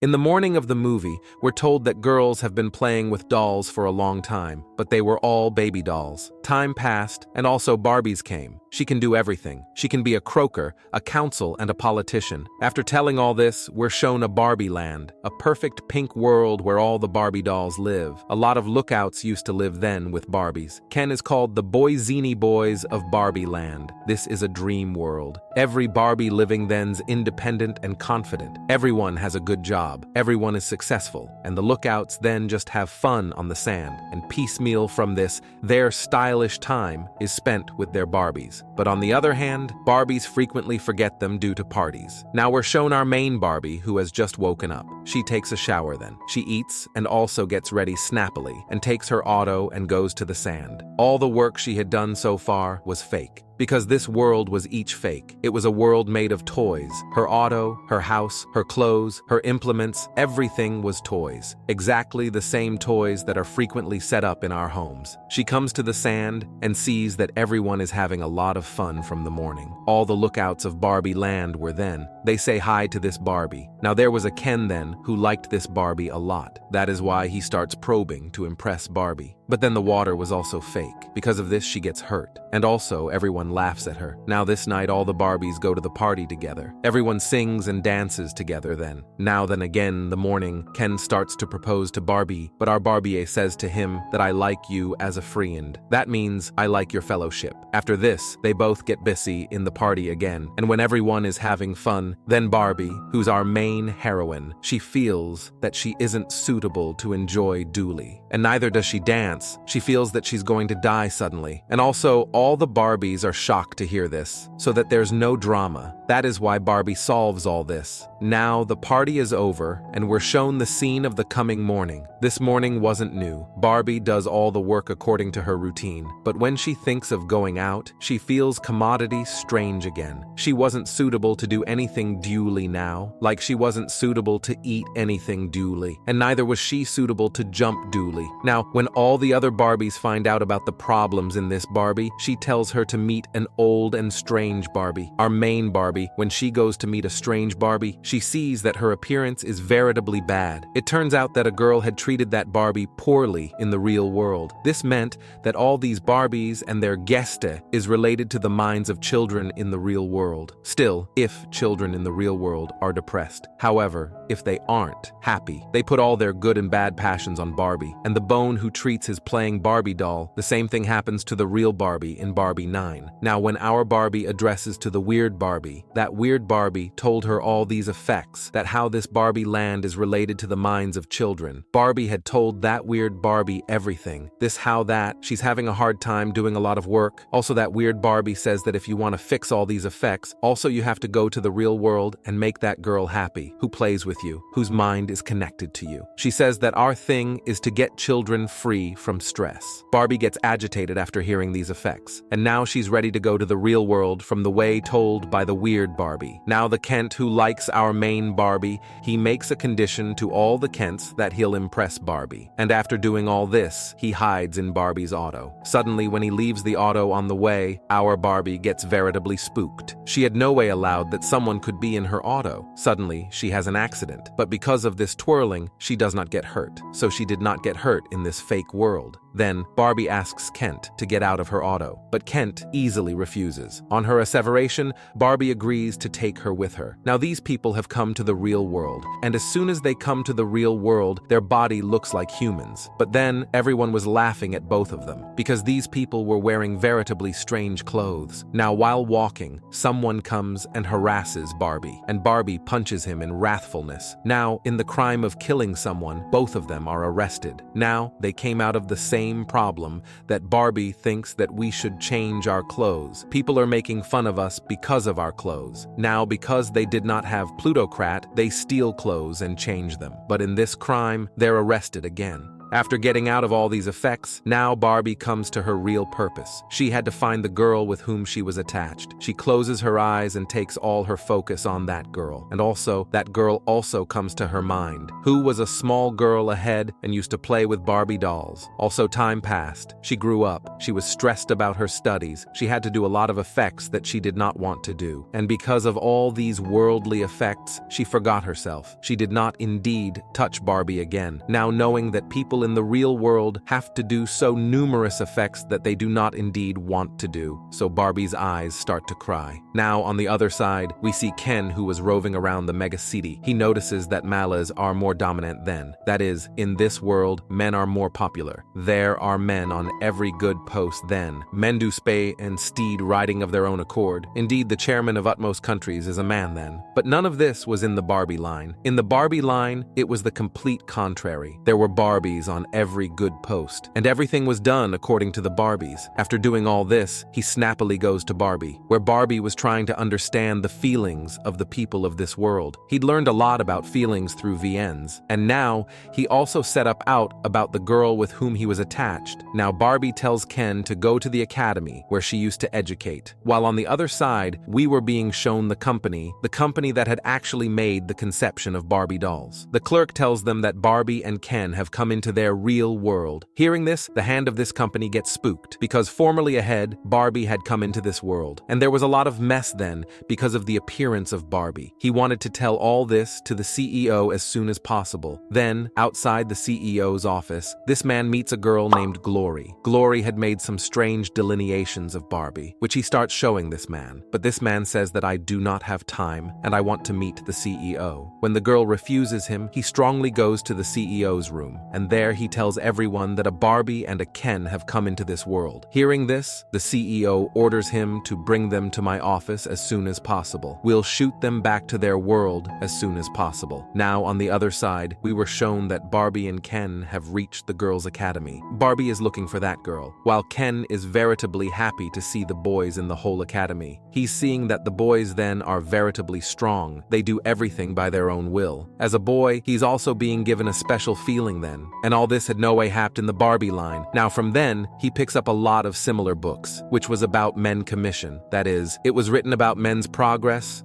In the morning of the movie, we're told that girls have been playing with dolls for a long time, but they were all baby dolls. Time passed, and also Barbies came. She can do everything. She can be a croaker, a counsel, and a politician. After telling all this, we're shown a Barbie land, a perfect pink world where all the Barbie dolls live. A lot of lookouts used to live then with Barbies. Ken is called the Boyzini Boys of Barbie land. This is a dream world. Every Barbie living then's independent and confident. Everyone has a good job. Everyone is successful. And the lookouts then just have fun on the sand. And piecemeal from this, their stylish time is spent with their Barbies. But on the other hand, Barbies frequently forget them due to parties. Now we're shown our main Barbie, who has just woken up. She takes a shower then. She eats and also gets ready snappily and takes her auto and goes to the sand. All the work she had done so far was fake. Because this world was each fake. It was a world made of toys. Her auto, her house, her clothes, her implements, everything was toys. Exactly the same toys that are frequently set up in our homes. She comes to the sand and sees that everyone is having a lot of fun from the morning. All the lookouts of Barbie land were then. They say hi to this Barbie. Now there was a Ken then who liked this Barbie a lot. That is why he starts probing to impress Barbie. But then the water was also fake. Because of this, she gets hurt. And also, everyone laughs at her. Now this night, all the Barbies go to the party together. Everyone sings and dances together then. Now then again, the morning, Ken starts to propose to Barbie, but our Barbie says to him that I like you as a friend. That means I like your fellowship. After this, they both get busy in the party again. And when everyone is having fun, then Barbie, who's our main heroine, she feels that she isn't suitable to enjoy duly. And neither does she dance. She feels that she's going to die suddenly. And also, all the Barbies are shocked to hear this, so that there's no drama. That is why Barbie solves all this. Now, the party is over, and we're shown the scene of the coming morning. This morning wasn't new. Barbie does all the work according to her routine. But when she thinks of going out, she feels commodity strange again. She wasn't suitable to do anything duly now, like she wasn't suitable to eat anything duly, and neither was she suitable to jump duly. Now, when all the other Barbies find out about the problems in this Barbie, she tells her to meet an old and strange Barbie. Our main Barbie, when she goes to meet a strange Barbie, she sees that her appearance is veritably bad. It turns out that a girl had treated that Barbie poorly in the real world. This meant that all these Barbies and their Gäste is related to the minds of children in the real world. Still, if children in the real world are depressed. However, if they aren't happy, they put all their good and bad passions on Barbie. And the bone who treats his playing Barbie doll, the same thing happens to the real Barbie in Barbie 9. Now when our Barbie addresses to the weird Barbie, that weird Barbie told her all these effects, that how this Barbie land is related to the minds of children. Barbie had told that weird Barbie everything. This how that, she's having a hard time doing a lot of work. Also that weird Barbie says that if you want to fix all these effects, also you have to go to the real world and make that girl happy, who plays with you, whose mind is connected to you. She says that our thing is to get children free from stress. Barbie gets agitated after hearing these effects, and now she's ready to go to the real world from the way told by the weird Barbie. Now the Kent who likes our main Barbie, he makes a condition to all the Kents that he'll impress Barbie. And after doing all this, he hides in Barbie's auto. Suddenly, when he leaves the auto on the way, our Barbie gets veritably spooked. She had no way allowed that someone could be in her auto. Suddenly, she has an accident, but because of this twirling, she does not get hurt. So she did not get hurt in this fake world. Then, Barbie asks Kent to get out of her auto, but Kent easily refuses. On her asseveration, Barbie agrees to take her with her. Now these people have come to the real world, and as soon as they come to the real world, their body looks like humans. But then, everyone was laughing at both of them, because these people were wearing veritably strange clothes. Now while walking, someone comes and harasses Barbie, and Barbie punches him in wrathfulness. Now, in the crime of killing someone, both of them are arrested. Now, they came out of the same problem that Barbie thinks that we should change our clothes. People are making fun of us because of our clothes. Now, because they did not have plutocrat, they steal clothes and change them. But in this crime, they're arrested again. After getting out of all these effects, now Barbie comes to her real purpose. She had to find the girl with whom she was attached. She closes her eyes and takes all her focus on that girl. And also, that girl also comes to her mind, who was a small girl ahead and used to play with Barbie dolls. Also, time passed. She grew up. She was stressed about her studies. She had to do a lot of effects that she did not want to do. And because of all these worldly effects, she forgot herself. She did not indeed touch Barbie again. Now knowing that people in the real world have to do so numerous effects that they do not indeed want to do. So Barbie's eyes start to cry. Now on the other side, we see Ken, who was roving around the mega city. He notices that malas are more dominant then. That is, in this world, men are more popular. There are men on every good post then. Men do spay and steed riding of their own accord. Indeed, the chairman of utmost countries is a man then. But none of this was in the Barbie line. In the Barbie line, it was the complete contrary. There were Barbies on every good post, and everything was done according to the Barbies. After doing all this, he snappily goes to Barbie, where Barbie was trying to understand the feelings of the people of this world. He'd learned a lot about feelings through VNs, and now he also set up out about the girl with whom he was attached. Now Barbie tells Ken to go to the academy where she used to educate, while on the other side, we were being shown the company that had actually made the conception of Barbie dolls. The clerk tells them that Barbie and Ken have come into their real world. Hearing this, the hand of this company gets spooked, because formerly ahead, Barbie had come into this world, and there was a lot of mess then because of the appearance of Barbie. He wanted to tell all this to the CEO as soon as possible. Then, outside the CEO's office, this man meets a girl named Glory. Glory had made some strange delineations of Barbie, which he starts showing this man. But this man says that I do not have time, and I want to meet the CEO. When the girl refuses him, he strongly goes to the CEO's room, and there he tells everyone that a Barbie and a Ken have come into this world. Hearing this, the CEO orders him to bring them to my office as soon as possible. We'll shoot them back to their world as soon as possible. Now, on the other side, we were shown that Barbie and Ken have reached the girls' academy. Barbie is looking for that girl, while Ken is veritably happy to see the boys in the whole academy. He's seeing that the boys then are veritably strong. They do everything by their own will. As a boy, he's also being given a special feeling then, and all this had no way happened in the Barbie line. Now from then, he picks up a lot of similar books, which was about men commission. That is, it was written about men's progress,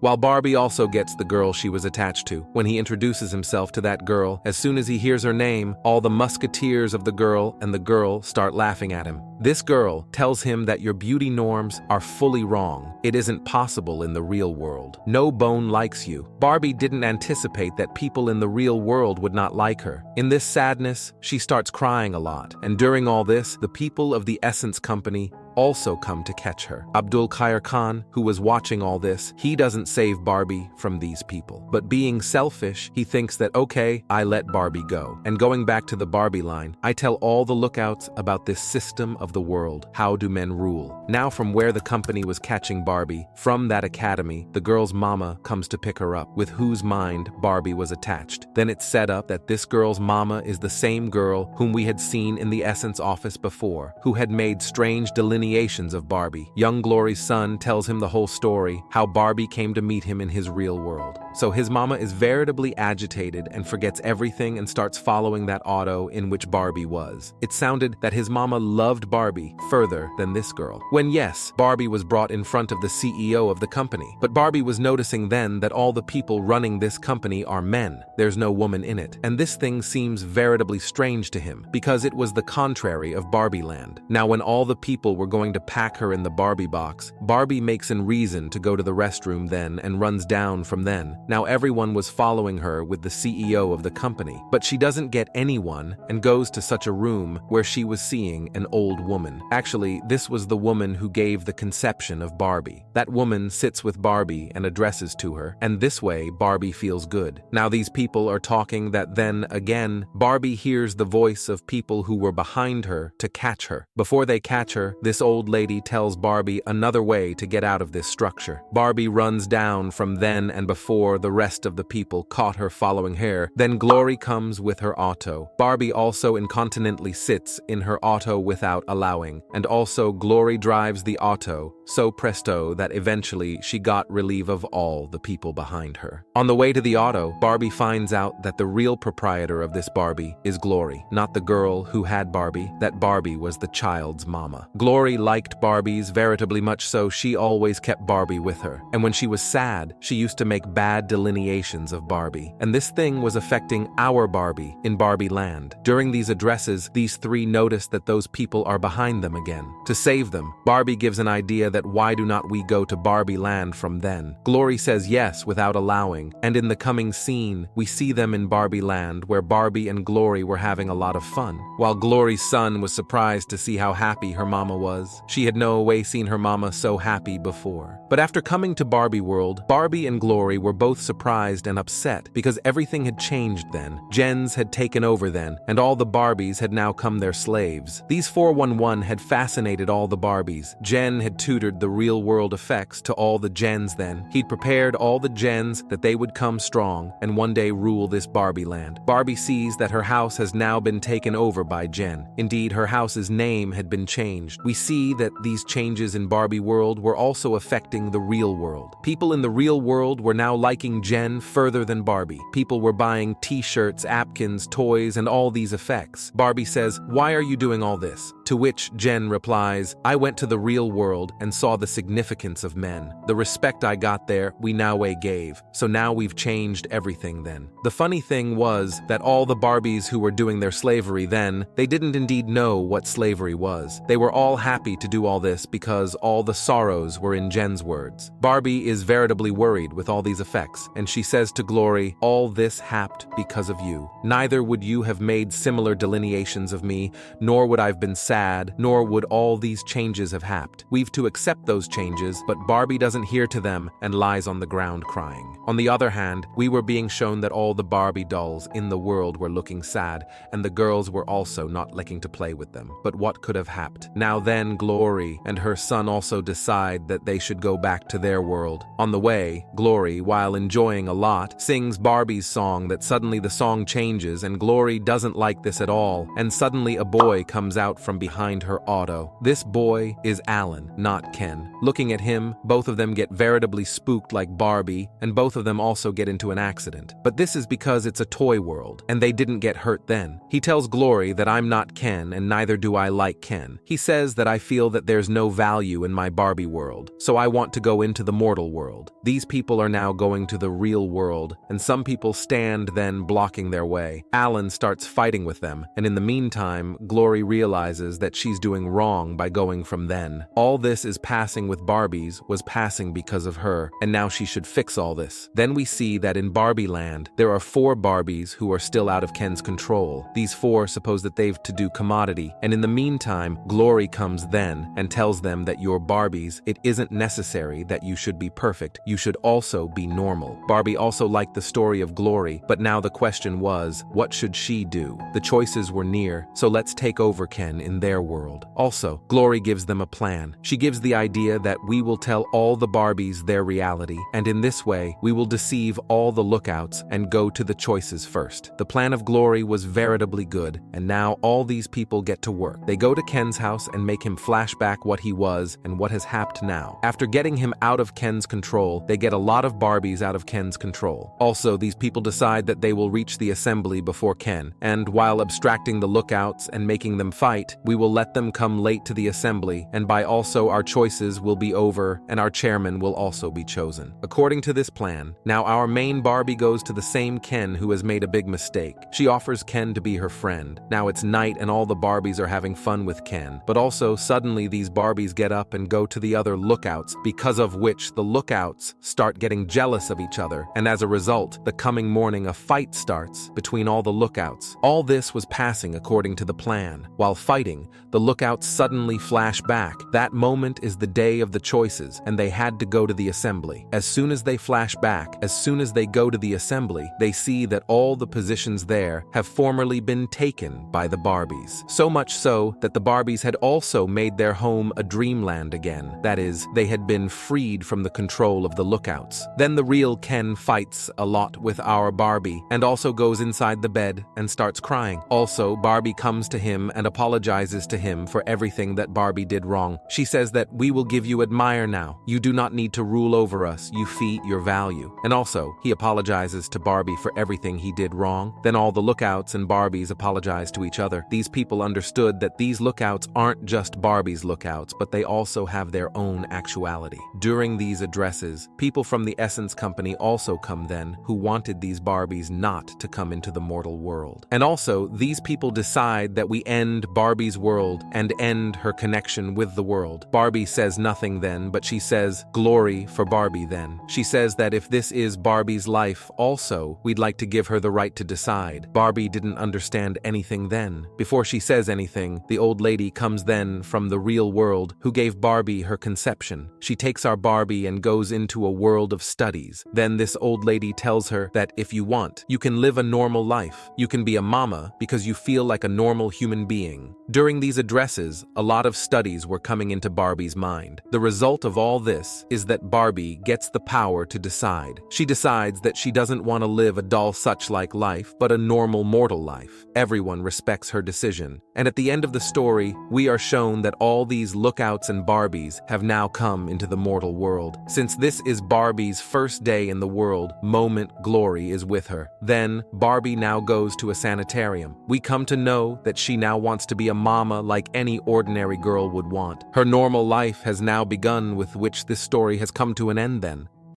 while Barbie also gets the girl she was attached to. When he introduces himself to that girl, as soon as he hears her name, all the musketeers of the girl and the girl start laughing at him. This girl tells him that your beauty norms are fully wrong. It isn't possible in the real world. No bone likes you. Barbie didn't anticipate that people in the real world would not like her. In this sadness, she starts crying a lot. And during all this, the people of the Essence Company also come to catch her. Abdul Khair Khan, who was watching all this, he doesn't save Barbie from these people. But being selfish, he thinks that, okay, I let Barbie go. And going back to the Barbie line, I tell all the lookouts about this system of the world. How do men rule? Now from where the company was catching Barbie, from that academy, the girl's mama comes to pick her up, with whose mind Barbie was attached. Then it's set up that this girl's mama is the same girl whom we had seen in the Essence office before, who had made strange delineations of Barbie. Young Glory's son tells him the whole story, how Barbie came to meet him in his real world. So his mama is veritably agitated and forgets everything and starts following that auto in which Barbie was. It sounded that his mama loved Barbie further than this girl. When yes, Barbie was brought in front of the CEO of the company. But Barbie was noticing then that all the people running this company are men. There's no woman in it. And this thing seems veritably strange to him, because it was the contrary of Barbie Land. Now when all the people were going to pack her in the Barbie box, Barbie makes an reason to go to the restroom then and runs down from then. Now everyone was following her with the CEO of the company, but she doesn't get anyone and goes to such a room where she was seeing an old woman. Actually, this was the woman who gave the conception of Barbie. That woman sits with Barbie and addresses to her, and this way Barbie feels good. Now these people are talking that then again, Barbie hears the voice of people who were behind her to catch her. Before they catch her, this old lady tells Barbie another way to get out of this structure. Barbie runs down from then and before the rest of the people caught her following her. Then Glory comes with her auto. Barbie also incontinently sits in her auto without allowing, and also Glory drives the auto so presto that eventually she got relief of all the people behind her. On the way to the auto, Barbie finds out that the real proprietor of this Barbie is Glory, not the girl who had Barbie, that Barbie was the child's mama. Glory liked Barbies veritably much so she always kept Barbie with her, and when she was sad, she used to make bad delineations of Barbie, and this thing was affecting our Barbie in Barbie Land. During these addresses, these three notice that those people are behind them again. To save them, Barbie gives an idea that why do not we go to Barbie Land from then? Glory says yes without allowing, and in the coming scene, we see them in Barbie Land where Barbie and Glory were having a lot of fun. While Glory's son was surprised to see how happy her mama was. She had no way seen her mama so happy before. But after coming to Barbie World, Barbie and Glory were both surprised and upset because everything had changed then. Gens had taken over then, and all the Barbies had now come their slaves. These 411 had fascinated all the Barbies. Jen had tutored the real-world effects to all the gens then. He'd prepared all the gens that they would come strong and one day rule this Barbie Land. Barbie sees that her house has now been taken over by Jen. Indeed, her house's name had been changed. We see that these changes in Barbie World were also affecting the real world. People in the real world were now liking Jen further than Barbie. People were buying t-shirts, napkins, toys, and all these effects. Barbie says, "Why are you doing all this?" To which Jen replies, "I went to the real world and saw the significance of men. The respect I got there, we now gave. So now we've changed everything then." The funny thing was that all the Barbies who were doing their slavery then, they didn't indeed know what slavery was. They were all happy to do all this because all the sorrows were in Jen's words. Barbie is veritably worried with all these effects, and she says to Glory, "All this happed because of you. Neither would you have made similar delineations of me, nor would I've been sad, nor would all these changes have happened. We've to accept those changes, but Barbie doesn't hear to them and lies on the ground crying." On the other hand, we were being shown that all the Barbie dolls in the world were looking sad, and the girls were also not liking to play with them. But what could have happened? Now then, Glory and her son also decide that they should go back to their world. On the way, Glory, while enjoying a lot, sings Barbie's song that suddenly the song changes and Glory doesn't like this at all, and suddenly a boy comes out from behind her auto. This boy is Alan, not Ken. Looking at him, both of them get veritably spooked like Barbie, and both of them also get into an accident. But this is because it's a toy world, and they didn't get hurt then. He tells Glory that I'm not Ken, and neither do I like Ken. He says that I feel that there's no value in my Barbie world, so I want to go into the mortal world. These people are now going to the real world, and some people stand then blocking their way. Alan starts fighting with them, and in the meantime, Glory realizes that she's doing wrong by going from then. All this is passing with Barbies was passing because of her, and now she should fix all this. Then we see that in Barbie Land, there are 4 Barbies who are still out of Ken's control. These 4 suppose that they've to do commodity, and in the meantime, Glory comes then and tells them that your Barbies, it isn't necessary that you should be perfect, you should also be normal. Barbie also liked the story of Glory, but now the question was, what should she do? The choices were near, so let's take over Ken in their world. Also, Glory gives them a plan. She gives the idea that we will tell all the Barbies their reality, and in this way, we will deceive all the lookouts and go to the choices first. The plan of Glory was veritably good, and now all these people get to work. They go to Ken's house and make him flashback what he was and what has happened now. After getting him out of Ken's control, they get a lot of Barbies out of Ken's control. Also, these people decide that they will reach the assembly before Ken, and while abstracting the lookouts and making them fight, we will let them come late to the assembly, and by also our choices will be over, and our chairman will also be chosen. According to this plan, now our main Barbie goes to the same Ken who has made a big mistake. She offers Ken to be her friend. Now it's night and all the Barbies are having fun with Ken, but also suddenly these Barbies get up and go to the other lookouts, because of which the lookouts start getting jealous of each other, and as a result, the coming morning a fight starts between all the lookouts. All this was passing according to the plan. While fighting, the lookouts suddenly flash back. That moment is the day of the choices, and they had to go to the assembly. As soon as they flash back, as soon as they go to the assembly, they see that all the positions there have formerly been taken by the Barbies. So much so that the Barbies had also made their home a dreamland again. That is, they had been freed from the control of the lookouts. Then the real Ken fights a lot with our Barbie, and also goes inside the bed and starts crying. Also, Barbie comes to him and apologizes to him for everything that Barbie did wrong. She says that we will give you admire now. You do not need to rule over us, you feet your value. And also, he apologizes to Barbie for everything he did wrong. Then all the lookouts and Barbies apologize to each other. These people understood that these lookouts aren't just Barbie's lookouts, but they also have their own actuality. During these addresses, people from the Essence Company also come then, who wanted these Barbies not to come into the mortal world. And also, these people decide that we end Barbie's world and end her connection with the world. Barbie says nothing then, but she says, "Glory for Barbie then." She says that if this is Barbie's life also, we'd like to give her the right to decide. Barbie didn't understand anything then. Before she says anything, the old lady comes then from the real world who gave Barbie her conception. She takes our Barbie and goes into a world of studies. Then this old lady tells her that if you want, you can live a normal life. You can be a mama because you feel like a normal human being. During these addresses, a lot of studies were coming into Barbie's mind. The result of all this is that Barbie gets the power to decide. She decides that she doesn't want to live a doll such-like life, but a normal mortal life. Everyone respects her decision. And at the end of the story, we are shown that all these lookouts and Barbies have now come into the mortal world. Since this is Barbie's first day in the world, moment glory is with her. Then, Barbie now goes to a sanitarium. We come to know that she now wants to be a mama like any ordinary girl would want. Her normal life has now begun, with which this story has come to an end then.